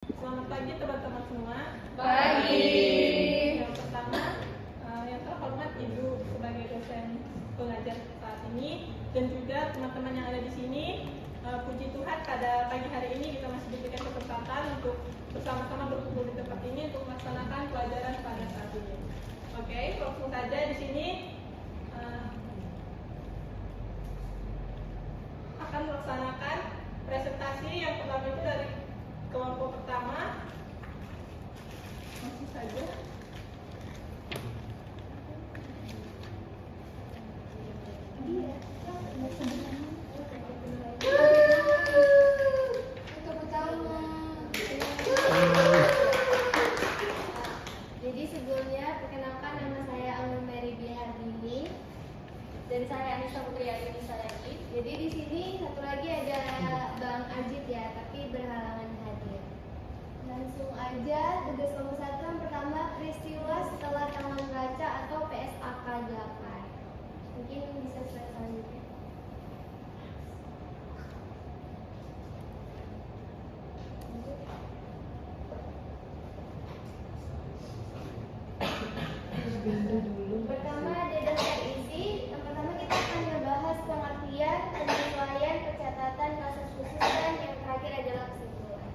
Selamat pagi teman-teman semua. Pagi. Yang pertama, yang terhormat Ibu sebagai dosen pengajar saat ini dan juga teman-teman yang ada di sini. Puji Tuhan pada pagi hari ini kita masih diberikan kesempatan untuk bersama-sama berkumpul di tempat ini untuk melaksanakan pelajaran pada saat ini. Oke, langsung saja di sini akan melaksanakan presentasi yang pertama itu dari kelompok pertama. Langsung saja. Jadi sebelumnya perkenalkan nama saya Anggun Mary Bihardini dan saya Anissa Putri Ayunisa lagi. Jadi di sini satu lagi ada Bang Ajit ya, tapi berhalangan hadir. Langsung aja tugas kelompok 1 yang pertama peristiwa setelah tanggal neraca atau PSAK 8. Mungkin bisa slide selanjutnya. Pertama ada daftar isi. Yang pertama kita akan membahas pengertian, penyesuaian, pencatatan kasus khusus dan yang terakhir adalah kesimpulan.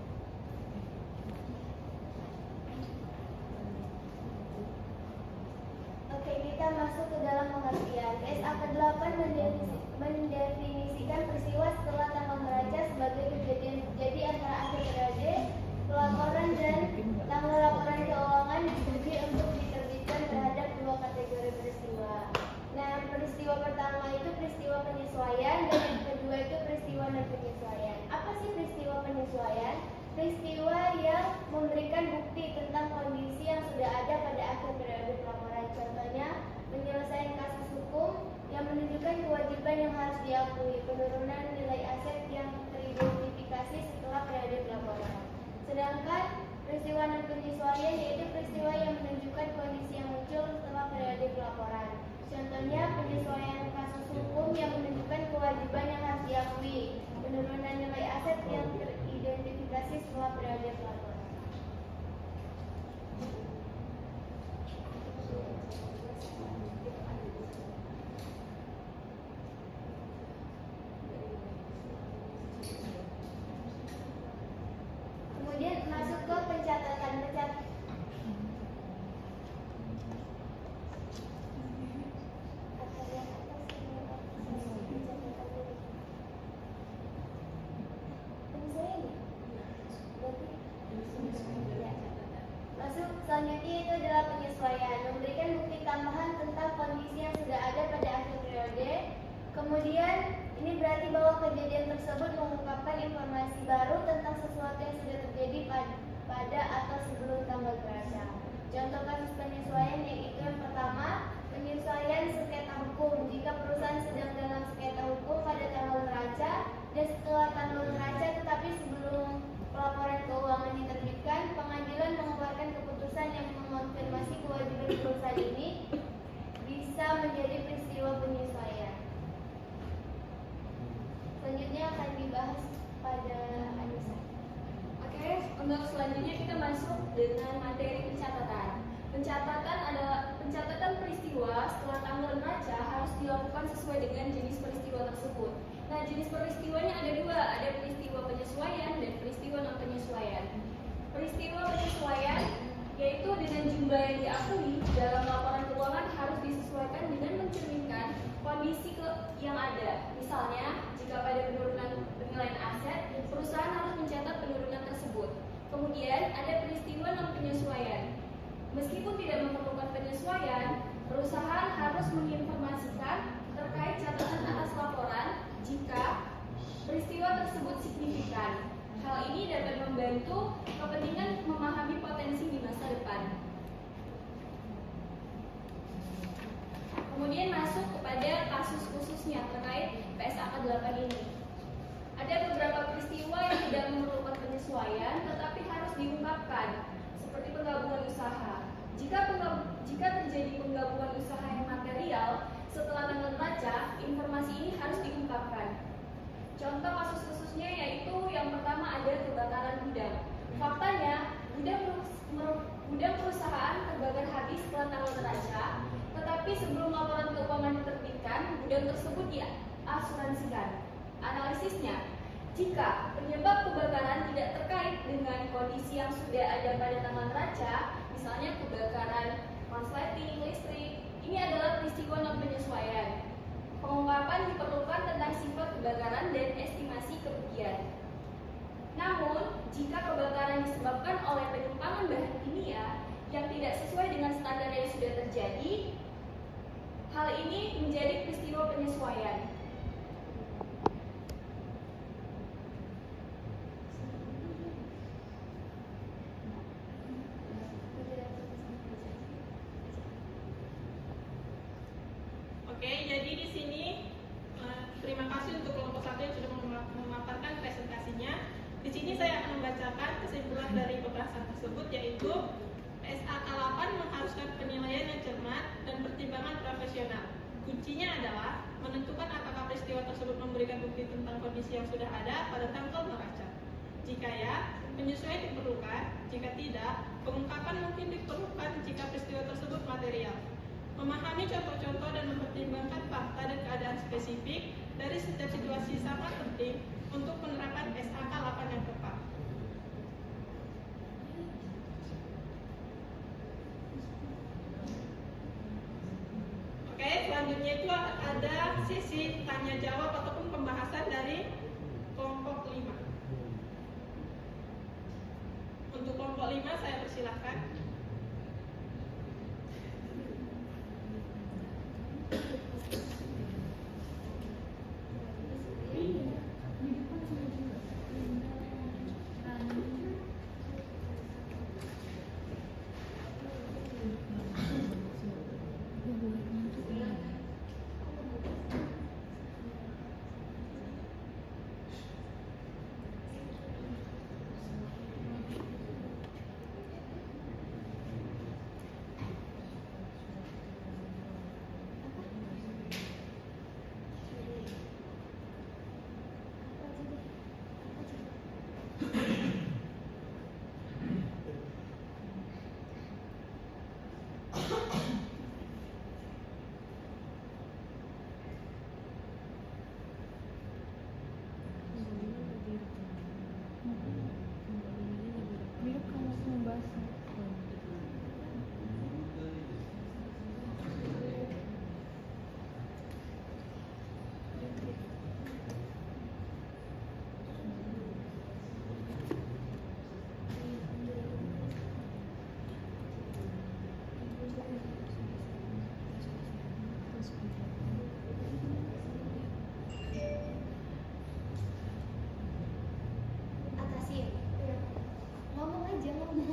Oke, kita masuk ke dalam pengertian. PSAK 8 mendefinisikan peristiwa setelah tanggal neraca sebagai kejadian terjadi antara akhir periode pelaporan dan tanggal laporan keuangan disetujui untuk diterbitkan terhadap dua kategori peristiwa. Nah, peristiwa pertama itu peristiwa penyesuaian dan yang kedua itu peristiwa non penyesuaian. Apa sih peristiwa penyesuaian? Peristiwa yang memberikan bukti tentang kondisi yang sudah ada pada akhir periode pelaporan. Contohnya, penyelesaian kasus hukum yang menunjukkan kewajiban yang harus diakui, penurunan nilai aset yang teridentifikasi setelah periode pelaporan. Sedangkan peristiwa non penyesuaian yaitu peristiwa yang menunjukkan kondisi yang muncul setelah periode pelaporan. Contohnya, penyesuaian kasus hukum yang menunjukkan kewajiban yang harus diakui, penurunan nilai aset yang teridentifikasi setelah periode pelaporan. Kemudian masuk ke pencatatan. Masuk selanjutnya itu adalah penyesuaian, memberikan bukti tambahan tentang kondisi yang sudah ada pada akhir periode. Kemudian ini berarti bahwa kejadian tersebut mengungkapkan informasi baru tentang sesuatu yang sudah terjadi pada atau sebelum tanggal neraca. Contoh kasus penyesuaian yaitu yang pertama, penyesuaian sengketa hukum. Jika perusahaan sedang dalam sengketa hukum pada tanggal neraca dan setelah tanggal neraca tetapi sebelum pelaporan keuangan diterbitkan, pengadilan mengeluarkan keputusan yang mengonfirmasi kewajiban perusahaan ini bisa menjadi peristiwa penyesuaian. Selanjutnya akan dibahas pada Anissa. Oke, untuk selanjutnya kita masuk dengan materi pencatatan. Pencatatan peristiwa setelah tanggal neraca harus dilakukan sesuai dengan jenis peristiwa tersebut. Nah, jenis peristiwanya ada dua, ada peristiwa penyesuaian dan peristiwa non penyesuaian. Peristiwa penyesuaian yaitu dengan jumlah yang diakui dalam laporan keuangan harus disesuaikan dengan mencerminkan kondisi yang ada. Misalnya, jika pada penurunan penilaian aset, perusahaan harus mencatat penurunan tersebut. Kemudian ada peristiwa non penyesuaian. Meskipun tidak memerlukan penyesuaian, perusahaan harus menginformasikan terkait catatan atas laporan jika peristiwa tersebut signifikan. Hal ini dapat membantu kepentingan memahami potensi di masa depan. Kemudian masuk kepada kasus khususnya terkait PSAK 8 ini. Ada beberapa peristiwa yang tidak memerlukan penyesuaian tetapi harus diungkapkan, seperti penggabungan usaha. Jika terjadi penggabungan usaha yang material setelah tanggal neraca, informasi ini harus diungkapkan. Contoh kasus khususnya yaitu yang pertama ada kebakaran gudang. Faktanya, gudang perusahaan terbakar habis setelah tanggal neraca, tetapi sebelum laporan keuangan diterbitkan, gudang tersebut diasuransikan. Analisisnya, jika penyebab kebakaran tidak terkait dengan kondisi yang sudah ada pada tanggal neraca, misalnya kebakaran konsleting listrik, ini adalah peristiwa non-penyesuaian. Pengungkapan diperlukan tentang sifat kebakaran dan estimasi kerugian. Namun, jika kebakaran disebabkan oleh penyimpangan bahan kimia yang tidak sesuai dengan standar yang sudah terjadi, hal ini menjadi peristiwa penyesuaian. Oke, jadi di sini terima kasih untuk kelompok 1 yang sudah memaparkan presentasinya. Di sini saya akan membacakan kesimpulan dari pembahasan tersebut, yaitu PSAK 8 mengharuskan penilaian yang cermat dan pertimbangan profesional. Kuncinya adalah menentukan apakah peristiwa tersebut memberikan bukti tentang kondisi yang sudah ada pada tanggal neraca. Jika ya, penyesuaian diperlukan. Jika tidak, pengungkapan mungkin diperlukan jika peristiwa tersebut material. Memahami contoh-contoh dan mempertimbangkan fakta dan keadaan spesifik dari setiap situasi sangat penting untuk penerapan SAK 8 yang tepat. Oke, selanjutnya itu ada sesi tanya jawab ataupun pembahasan dari kelompok 5. Untuk kelompok 5 saya persilahkan. Atasin. Ngomong aja, ngomong.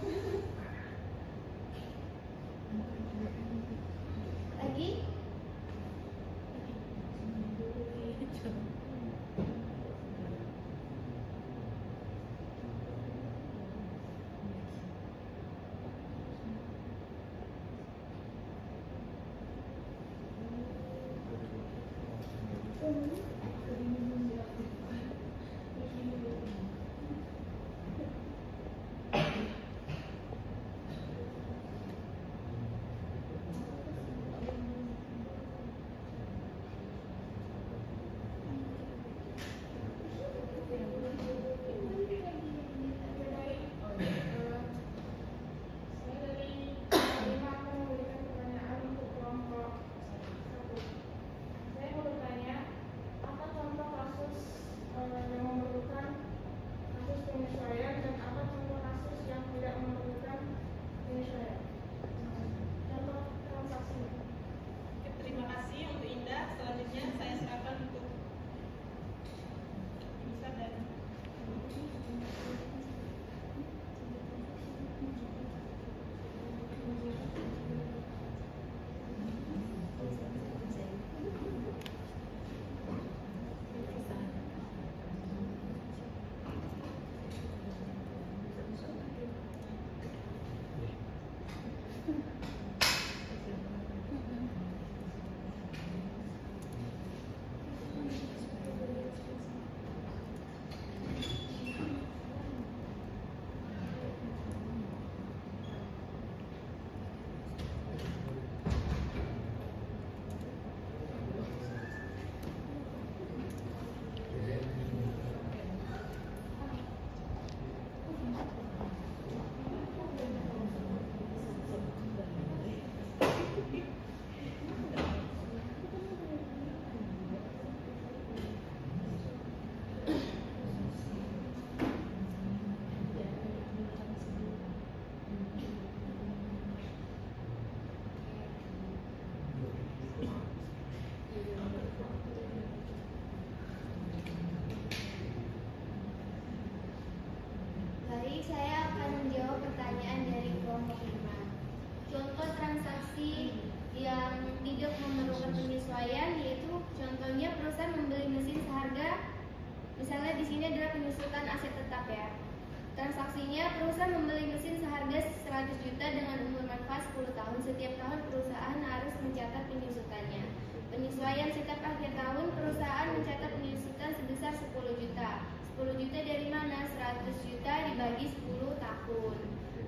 transaksinya, perusahaan membeli mesin seharga 100 juta dengan umur manfaat 10 tahun. Setiap tahun perusahaan harus mencatat penyusutannya. Penyesuaian setiap akhir tahun, perusahaan mencatat penyusutan sebesar 10 juta. 10 juta dari mana? 100 juta dibagi 10 tahun.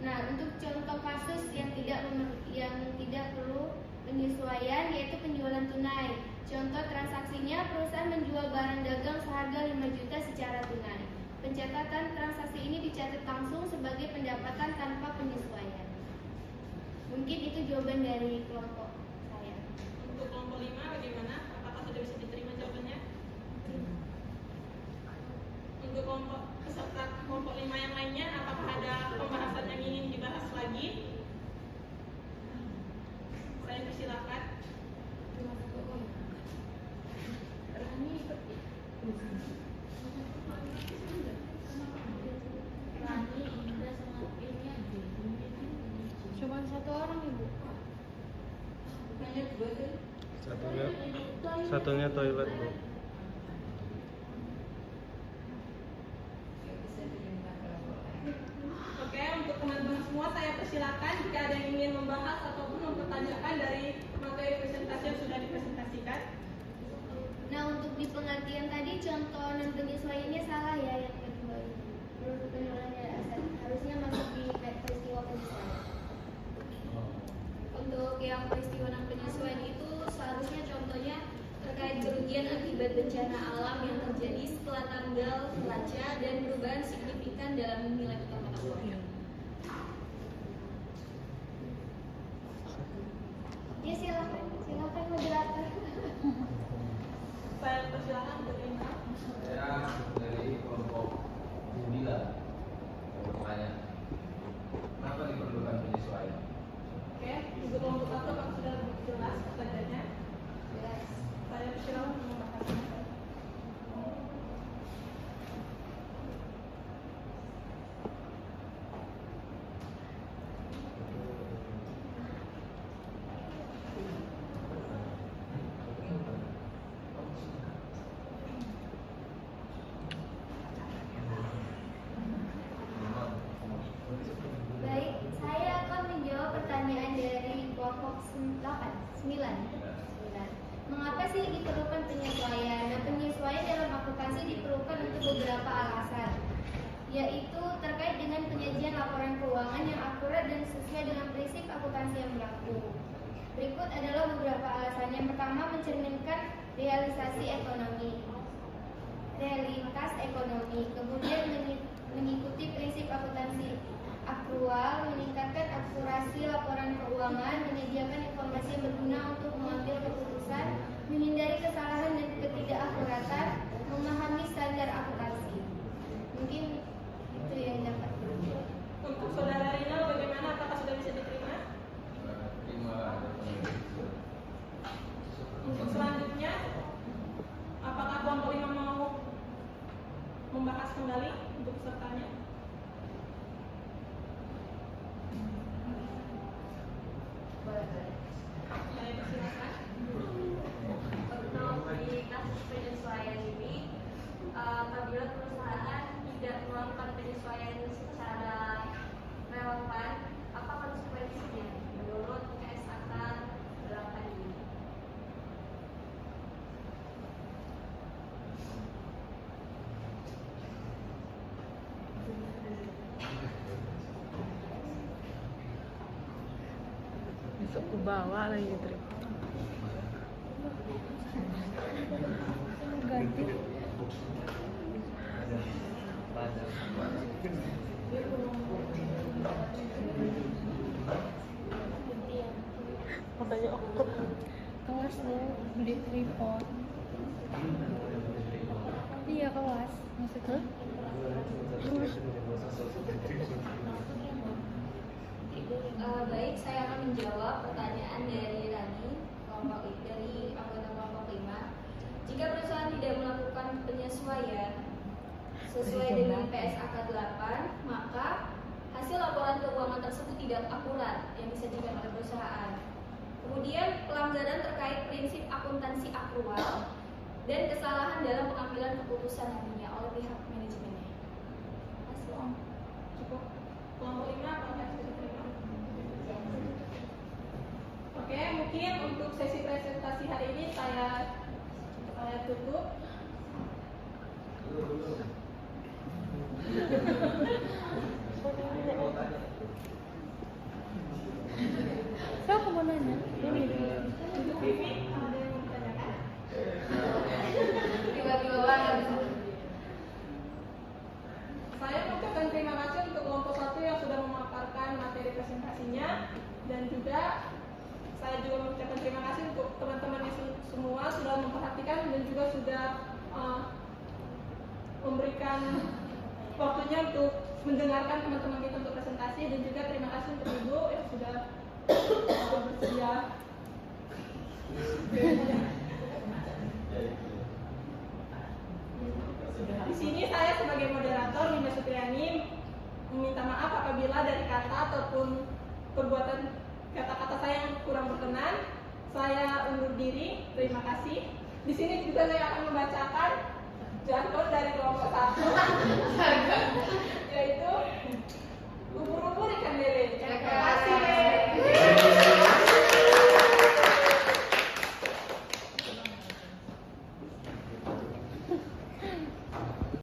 Nah, untuk contoh kasus yang tidak perlu penyesuaian yaitu penjualan tunai. Contoh transaksinya, perusahaan menjual barang dagang seharga 5 juta secara tunai. Pencatatan transaksi ini dicatat langsung sebagai pendapatan tanpa penyesuaian. Mungkin itu jawaban dari kelompok saya. Untuk kelompok 5 bagaimana? Apakah sudah bisa diterima jawabannya? Untuk kelompok peserta kelompok 5 yang lainnya, apakah ada pembahasan yang ingin dibahas lagi? Saya persilakan. Cuma satu orang, Ibu. Satunya toilet, Bu. Oke, untuk teman-teman semua saya persilakan jika ada yang ingin membahas ataupun mempertanyakan dari materi presentasi yang sudah dipresentasikan. Nah, untuk di pengertian tadi contoh non penyesuaiannya salah ya yang kedua ini. Menurut penulisannya harusnya masuk di peristiwa penyesuaian. Untuk yang peristiwa non penyesuaian itu seharusnya contohnya terkait kerugian akibat bencana alam yang terjadi setelah tanggal neraca dan perubahan signifikan dalam nilai tukar mata uang. Ya silakan moderator. Saya persilakan untuk Indra. Saya dari kelompok 9 bertanya, kenapa diperlukan penyesuaian? Oke, untuk kelompok 1 apakah sudah lebih jelas pertanyaannya? Jelas. Saya persilakan untuk membahasnya. Baik, saya akan menjawab pertanyaan dari kelompok 9. Mengapa sih diperlukan penyesuaian? Nah, penyesuaian dalam akuntansi diperlukan untuk beberapa alasan, yaitu terkait dengan penyajian laporan keuangan yang akurat dan sesuai dengan prinsip akuntansi yang berlaku. Berikut adalah beberapa alasan. Yang pertama, mencerminkan realitas ekonomi, kemudian mengikuti prinsip akuntansi akrual, meningkatkan akurasi laporan keuangan, menyediakan informasi yang berguna untuk mengambil keputusan, menghindari kesalahan dan ketidakakuratan, memahami standar akuntansi. Mungkin itu yang dapat. Untuk saudara Rino bagaimana? Apakah sudah bisa diterima? Terima Untuk selanjutnya, apakah kelompok 5 mau membahas kembali untuk pesertanya? Saya persilakan. Untuk di kasus penyesuaian ini, apabila perusahaan tidak melakukan penyesuaian secara relevan, apa konsekuensinya menurut KSAK 8 ini? Bisa ku bawa lagi Tri. Ganti. Makanya aku kelas lu beli tripod. Iya kelas maksudnya. Baik, saya akan menjawab pertanyaan dari Rani dari anggota kelompok 5. Jika perusahaan tidak melakukan penyesuaian sesuai dengan PSAK 8, maka hasil laporan keuangan tersebut tidak akurat yang disajikan oleh perusahaan. Kemudian pelanggaran terkait prinsip akuntansi akrual dan kesalahan dalam pengambilan keputusan nantinya oleh pihak manajemennya. Masih Om. Cukup. Kelompok 5 apakah sudah diterima? Oke, mungkin untuk sesi presentasi hari ini saya tutup. Saya mau nanya. Untuk Vivi, ada yang mau ditanyakan? Tiba-tiba banget. Saya mengucapkan terima kasih untuk kelompok 1 yang sudah memaparkan materi presentasinya, dan juga saya juga mengucapkan terima kasih untuk teman-teman semua sudah memperhatikan dan juga sudah memberikan waktunya untuk mendengarkan teman-teman kita untuk presentasi, dan juga terima kasih untuk Ibu yang sudah bersedia. Di sini saya sebagai moderator Ninda Supriyani meminta maaf apabila dari kata ataupun perbuatan kata-kata saya yang kurang berkenan. Saya undur diri. Terima kasih. Di sini juga saya akan membacakan jargon dari kelompok 1.